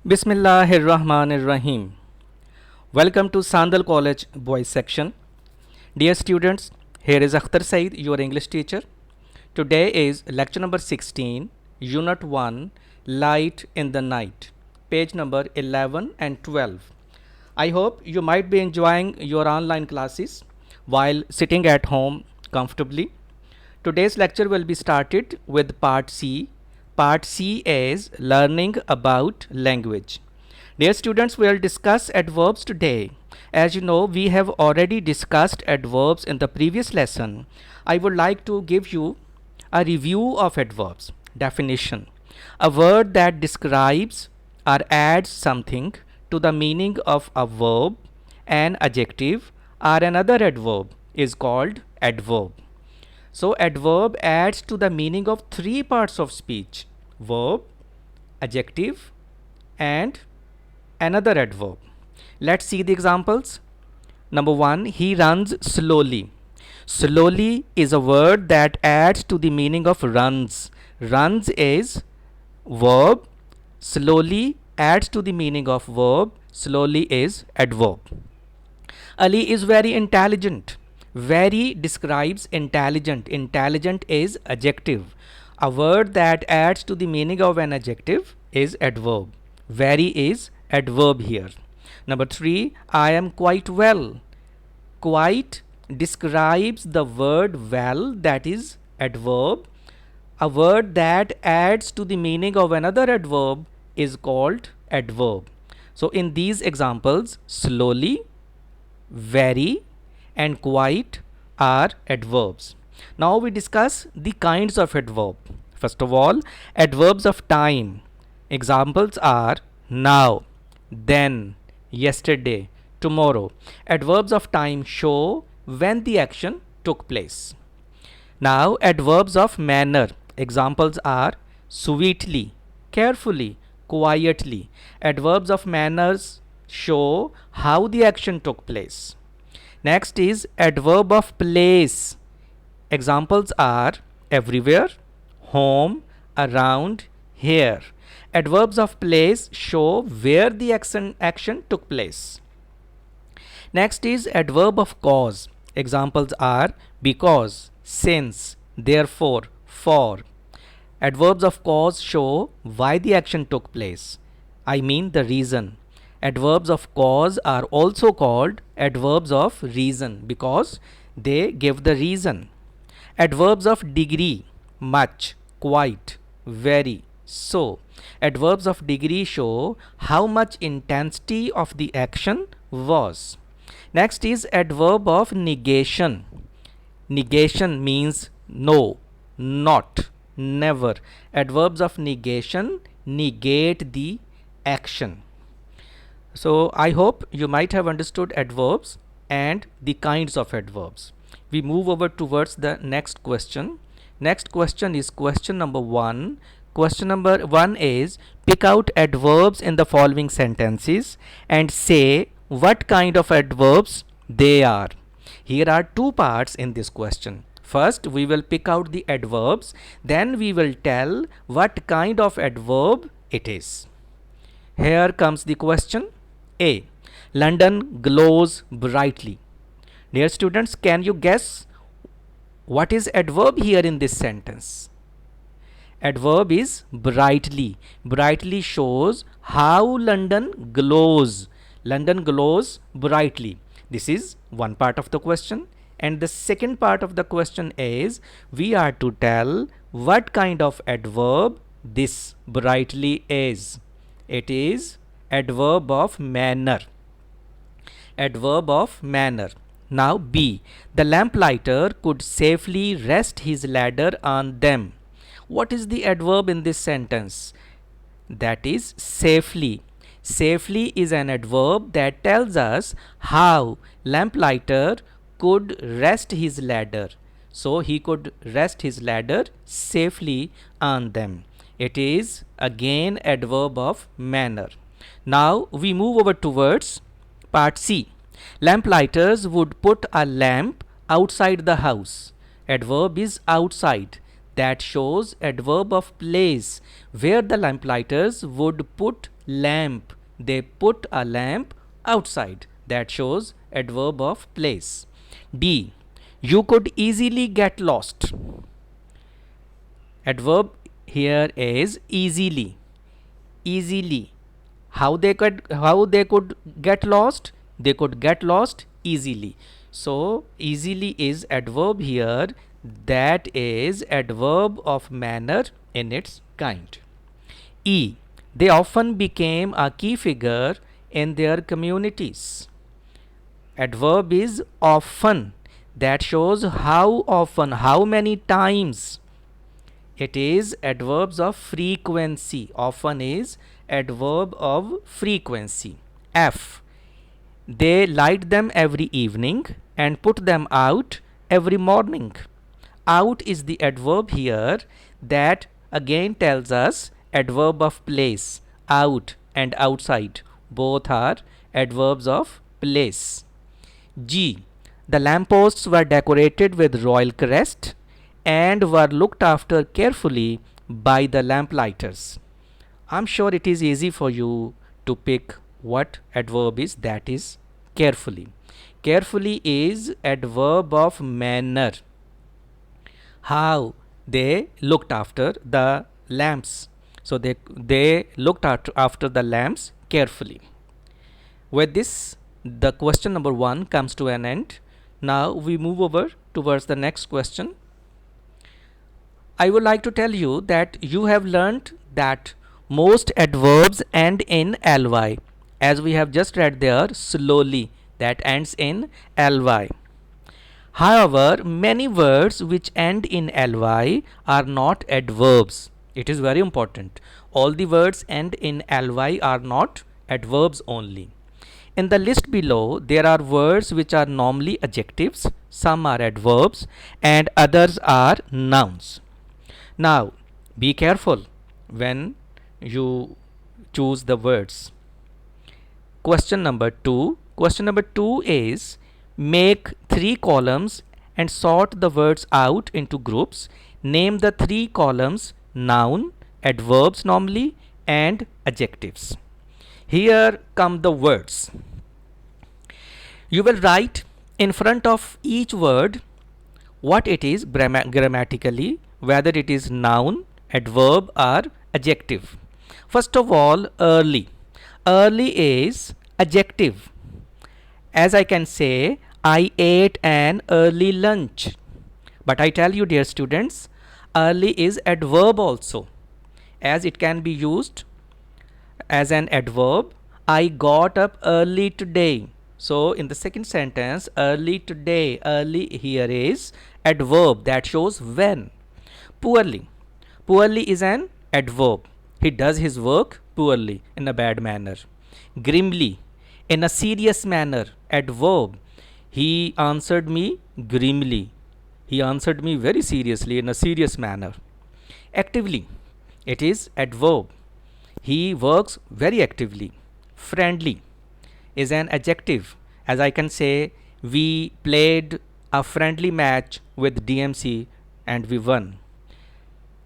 Bismillahirrahmanirrahim. Welcome to Sandal College Boys Section. Dear students, here is Akhtar Saeed, your English teacher. Today is lecture number 16, Unit 1, Light in the Night, page number 11 and 12. I hope you might be enjoying your online classes while sitting at home comfortably. Today's lecture will be started with part C. Part C is learning about language. Dear students, we will discuss adverbs today. As you know, we have already discussed adverbs in the previous lesson. I would like to give you a review of adverbs. Definition: a word that describes or adds something to the meaning of a verb, an adjective, or another adverb is called adverb. So adverb adds to the meaning of three parts of speech: verb, adjective, and another adverb. Let's see the examples. Number one, he runs slowly. Slowly is a word that adds to the meaning of runs. Runs is verb. Slowly adds to the meaning of verb. Slowly is adverb. Ali is very intelligent. Very describes intelligent. Intelligent is adjective. A word that adds to the meaning of an adjective is adverb. Very is adverb here. Number three, I am quite well. Quite describes the word well, that is adverb. A word that adds to the meaning of another adverb is called adverb. So in these examples, slowly, very, and quite are adverbs. Now we discuss the kinds of adverb. First of all, adverbs of time. Examples are now, then, yesterday, tomorrow. Adverbs of time show when the action took place. Now, adverbs of manner. Examples are sweetly, carefully, quietly. Adverbs of manners show how the action took place. Next is adverb of place. Examples are everywhere, home, around, here. Adverbs of place show where the action took place. Next is adverb of cause. Examples are because, since, therefore, for. Adverbs of cause show why the action took place. I mean the reason. Adverbs of cause are also called adverbs of reason because they give the reason. Adverbs of degree: much, quite, very, so. Adverbs of degree show how much intensity of the action was. Next is adverb of negation. Negation means no, not, never. Adverbs of negation negate the action. So I hope you might have understood adverbs and the kinds of adverbs. We move over towards the next question. Next question is question number 1. Question number 1 is pick out adverbs in the following sentences and say what kind of adverbs they are. Here are two parts in this question. First, we will pick out the adverbs, then we will tell what kind of adverb it is. Here comes the question. A. London glows brightly. Dear students, can you guess what is adverb here in this sentence? Adverb is brightly. Brightly shows how London glows. London glows brightly. This is one part of the question. And the second part of the question is we are to tell what kind of adverb this brightly is. It is adverb of manner. Adverb of manner. Now B. The lamplighter could safely rest his ladder on them. What is the adverb in this sentence? That is safely. Safely is an adverb that tells us how lamplighter could rest his ladder. So he could rest his ladder safely on them. It is again adverb of manner. Now we move over towards part C. Lamplighters would put a lamp outside the house. Adverb is outside. That shows adverb of place. Where the lamplighters would put lamp, they put a lamp outside. That shows adverb of place. D. You could easily get lost. Adverb here is easily. Easily. How they could get lost? They could get lost easily. So easily is adverb here, that is adverb of manner in its kind. E. They often became a key figure in their communities. Adverb is often, that shows how often, how many times. It is adverbs of frequency. Often is adverb of frequency. F. They light them every evening and put them out every morning. Out is the adverb here, that again tells us adverb of place. Out and outside both are adverbs of place. G. The lampposts were decorated with royal crest and were looked after carefully by the lamplighters. I'm sure it is easy for you to pick what adverb is, that is carefully. Carefully is adverb of manner. How they looked after the lamps. So they looked after the lamps carefully. With this, the question number 1 comes to an end. Now we move over towards the next question. I would like to tell you that you have learnt that most adverbs end in ly, as we have just read there slowly, that ends in ly. However, many words which end in ly are not adverbs. It is very important. All the words end in ly are not adverbs only. In the list below, there are words which are normally adjectives, some are adverbs, and others are nouns. Now, be careful when you choose the words. Question number 2. Question number 2 is, make 3 columns and sort the words out into groups. Name the 3 columns: noun, adverbs normally, and adjectives. Here come the words. You will write in front of each word what it is grammatically, whether it is noun, adverb, or adjective. First of all, early. Early is adjective. As I can say, I ate an early lunch. But I tell you, dear students, early is adverb also, as it can be used as an adverb. I got up early today. So in the second sentence, early today, early here is adverb, that shows when. Poorly. Poorly is an adverb. He does his work poorly, in a bad manner. Grimly, in a serious manner, adverb. He answered me grimly. He answered me very seriously, in a serious manner. Actively, it is adverb. He works very actively. Friendly is an adjective. As I can say, we played a friendly match with DMC and we won.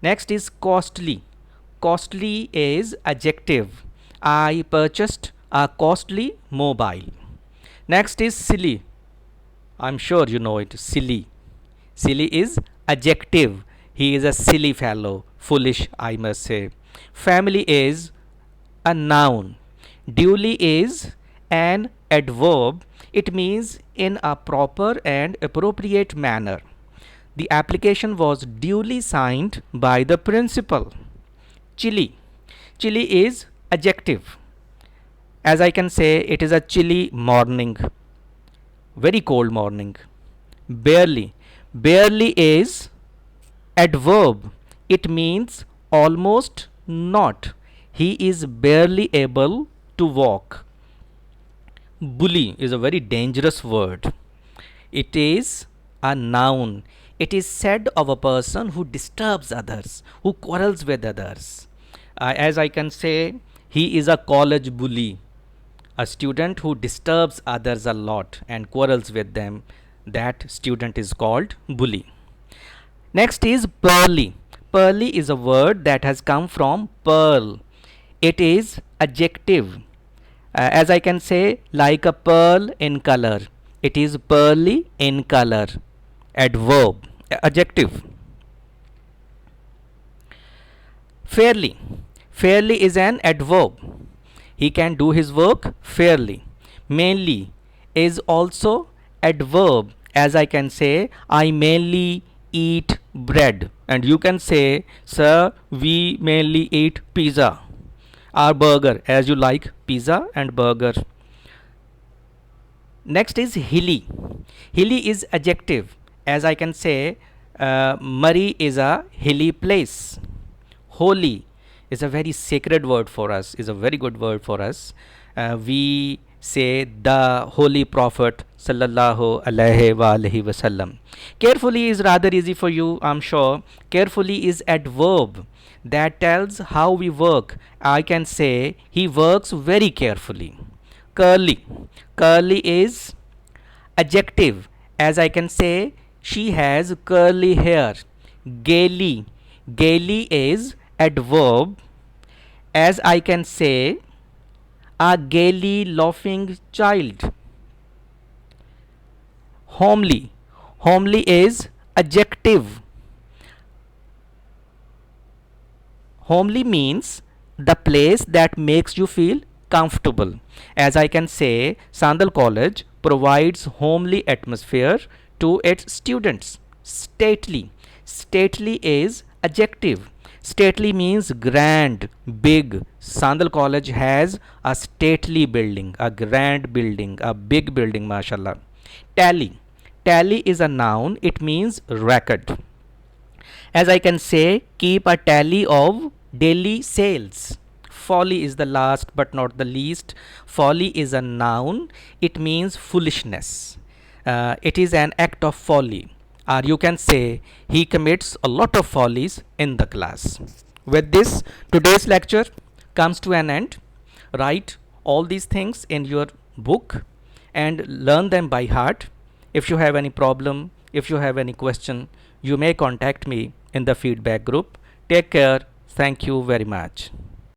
Next is costly. Costly is adjective. I purchased a costly mobile. Next is silly. I'm sure you know it. Silly. Silly is adjective. He is a silly fellow. Foolish, I must say. Family is a noun. Duly is an adverb. It means in a proper and appropriate manner. The application was duly signed by the principal. Chilly. Chilly is adjective. As I can say, it is a chilly morning. Very cold morning. Barely. Barely is adverb. It means almost not. He is barely able to walk. Bully is a very dangerous word. It is a noun. It is said of a person who disturbs others, who quarrels with others. As I can say, he is a college bully. A student who disturbs others a lot and quarrels with them, that student is called bully. Next is pearly. pearly is a word that has come from pearl. It is adjective. As I can say, like a pearl in color. It is pearly in color. Adverb, adjective. Fairly. Fairly is an adverb. He can do his work fairly. Mainly is also adverb. As I can say, I mainly eat bread. And you can say, sir, we mainly eat pizza or burger, as you like pizza and burger. Next is hilly. Hilly is adjective. As I can say, Murray is a hilly place. Holy is a very sacred word for us, is a very good word for us. We say the holy prophet sallallahu alaihi wasallam. Carefully is rather easy for you, I'm sure. Carefully is adverb that tells how we work. I can say he works very carefully. Curly. Curly is adjective. As I can say, she has curly hair. Gaily. Gaily is adverb. As I can say, a gaily laughing child. Homely. Homely is adjective. Homely means the place that makes you feel comfortable. As I can say, Sandal College provides homely atmosphere to its students. Stately. Stately is adjective. Stately means grand, big. Sandal College has a stately building, a grand building, a big building, mashallah. Tally. Tally is a noun, it means record. As I can say, keep a tally of daily sales. Folly is the last but not the least. Folly is a noun, it means foolishness. It is an act of folly. Or you can say he commits a lot of follies in the class. With this, today's lecture comes to an end. Write all these things in your book and learn them by heart. If you have any problem, if you have any question, you may contact me in the feedback group. Take care. Thank you very much.